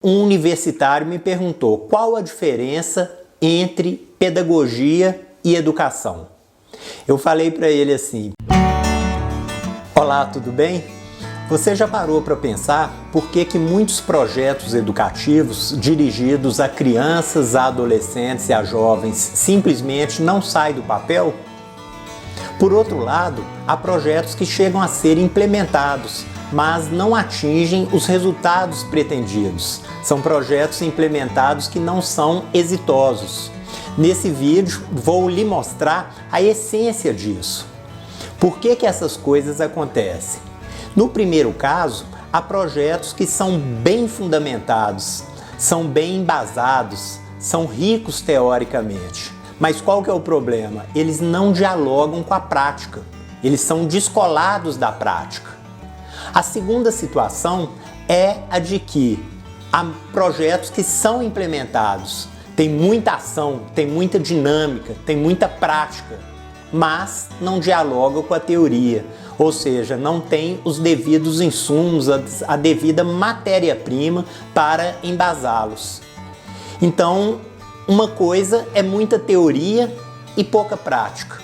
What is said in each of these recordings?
Um universitário me perguntou qual a diferença entre pedagogia e educação. Eu falei para ele assim: olá, tudo bem? Você já parou para pensar por que muitos projetos educativos dirigidos a crianças, a adolescentes e a jovens simplesmente não saem do papel? Por outro lado, há projetos que chegam a ser implementados, mas não atingem os resultados pretendidos. São projetos implementados que não são exitosos. Nesse vídeo, vou lhe mostrar a essência disso. Por que essas coisas acontecem? No primeiro caso, há projetos que são bem fundamentados, são bem embasados, são ricos teoricamente. Mas qual que é o problema? Eles não dialogam com a prática. Eles são descolados da prática. A segunda situação é a de que há projetos que são implementados, tem muita ação, tem muita dinâmica, tem muita prática, mas não dialogam com a teoria, ou seja, não tem os devidos insumos, a devida matéria-prima para embasá-los. Então, uma coisa é muita teoria e pouca prática.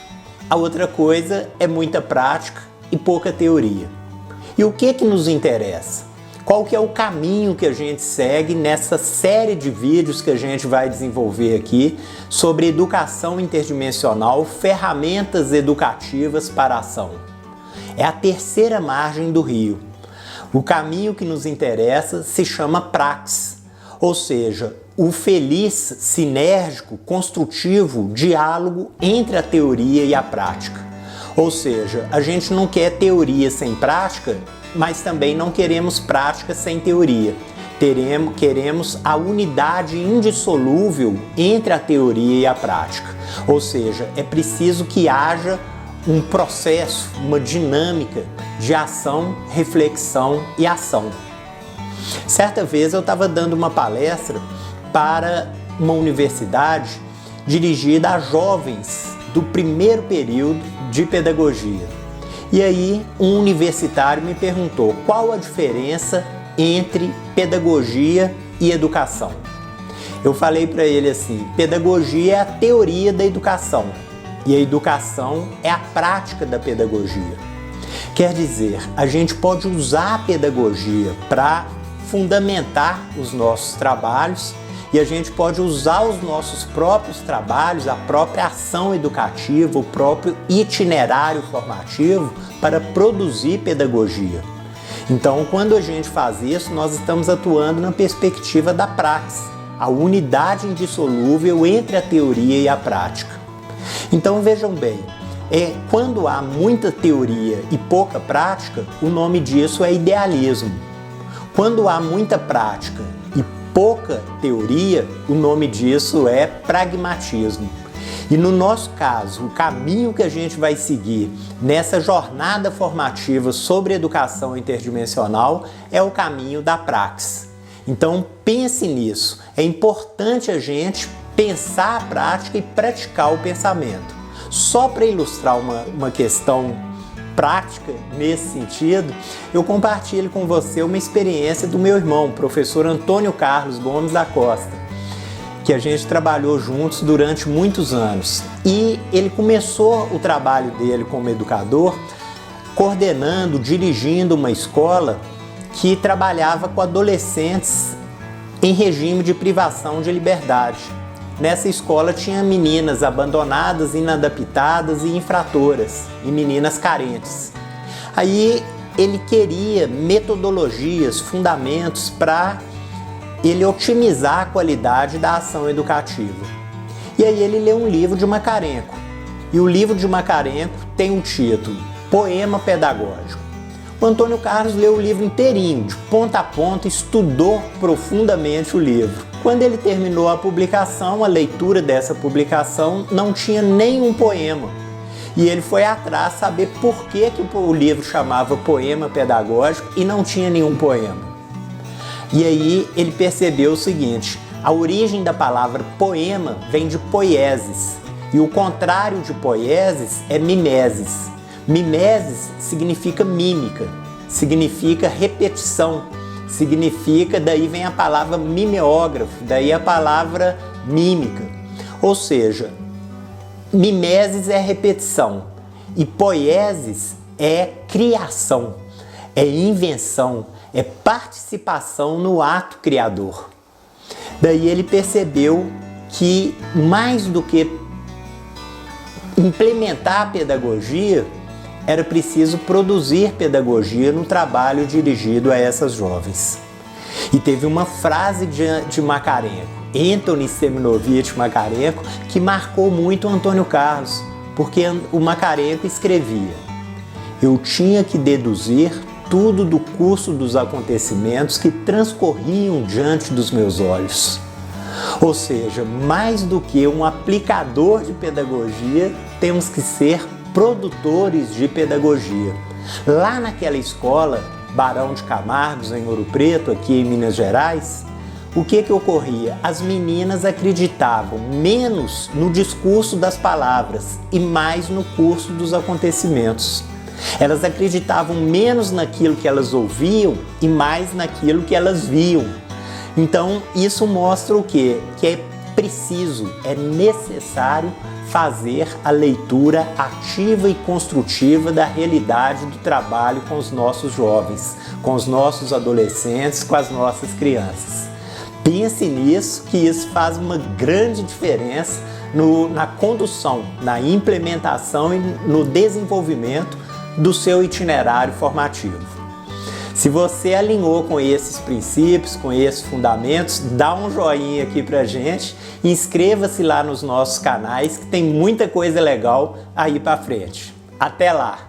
A outra coisa é muita prática e pouca teoria. E o que nos interessa? Qual que é o caminho que a gente segue nessa série de vídeos que a gente vai desenvolver aqui sobre educação interdimensional, ferramentas educativas para a ação? É a terceira margem do rio. O caminho que nos interessa se chama praxis, ou seja, o feliz, sinérgico, construtivo diálogo entre a teoria e a prática. Ou seja, a gente não quer teoria sem prática, mas também não queremos prática sem teoria. Queremos a unidade indissolúvel entre a teoria e a prática. Ou seja, é preciso que haja um processo, uma dinâmica de ação, reflexão e ação. Certa vez eu estava dando uma palestra para uma universidade dirigida a jovens do primeiro período de pedagogia. E aí um universitário me perguntou qual a diferença entre pedagogia e educação. Eu falei para ele assim: pedagogia é a teoria da educação e a educação é a prática da pedagogia. Quer dizer, a gente pode usar a pedagogia para fundamentar os nossos trabalhos e a gente pode usar os nossos próprios trabalhos, a própria ação educativa, o próprio itinerário formativo para produzir pedagogia. Então, quando a gente faz isso, nós estamos atuando na perspectiva da praxis, a unidade indissolúvel entre a teoria e a prática. Então, vejam bem, quando há muita teoria e pouca prática, o nome disso é idealismo. Quando há muita prática e pouca teoria, o nome disso é pragmatismo. E no nosso caso, o caminho que a gente vai seguir nessa jornada formativa sobre educação interdimensional é o caminho da praxis. Então pense nisso, é importante a gente pensar a prática e praticar o pensamento. Só para ilustrar uma questão prática nesse sentido, eu compartilho com você uma experiência do meu irmão, professor Antônio Carlos Gomes da Costa, que a gente trabalhou juntos durante muitos anos. E ele começou o trabalho dele como educador, coordenando, dirigindo uma escola que trabalhava com adolescentes em regime de privação de liberdade. Nessa escola tinha meninas abandonadas, inadaptadas e infratoras, e meninas carentes. Aí ele queria metodologias, fundamentos para ele otimizar a qualidade da ação educativa. E aí ele leu um livro de Macarenko. E o livro de Macarenko tem o título Poema Pedagógico. O Antônio Carlos leu o livro inteirinho, de ponta a ponta, estudou profundamente o livro. Quando ele terminou a publicação, a leitura dessa publicação não tinha nenhum poema. E ele foi atrás saber por que o livro chamava Poema Pedagógico e não tinha nenhum poema. E aí ele percebeu o seguinte: a origem da palavra poema vem de poiesis, e o contrário de poiesis é mimesis. Mimesis significa mímica, significa repetição, significa, daí vem a palavra mimeógrafo, daí a palavra mímica. Ou seja, mimesis é repetição e poiesis é criação, é invenção, é participação no ato criador. Daí ele percebeu que mais do que implementar a pedagogia, era preciso produzir pedagogia no trabalho dirigido a essas jovens. E teve uma frase de Macarenko, Anthony Semionovich Macarenko, que marcou muito o Antônio Carlos, porque o Macarenko escrevia: eu tinha que deduzir tudo do curso dos acontecimentos que transcorriam diante dos meus olhos. Ou seja, mais do que um aplicador de pedagogia, temos que ser produtores de pedagogia. Lá naquela escola, Barão de Camargos, em Ouro Preto, aqui em Minas Gerais, o que ocorria? As meninas acreditavam menos no discurso das palavras e mais no curso dos acontecimentos. Elas acreditavam menos naquilo que elas ouviam e mais naquilo que elas viam. Então, isso mostra o quê? Que é preciso, é necessário fazer a leitura ativa e construtiva da realidade do trabalho com os nossos jovens, com os nossos adolescentes, com as nossas crianças. Pense nisso, que isso faz uma grande diferença na condução, na implementação e no desenvolvimento do seu itinerário formativo. Se você alinhou com esses princípios, com esses fundamentos, dá um joinha aqui pra gente e inscreva-se lá nos nossos canais, que tem muita coisa legal aí pra frente. Até lá!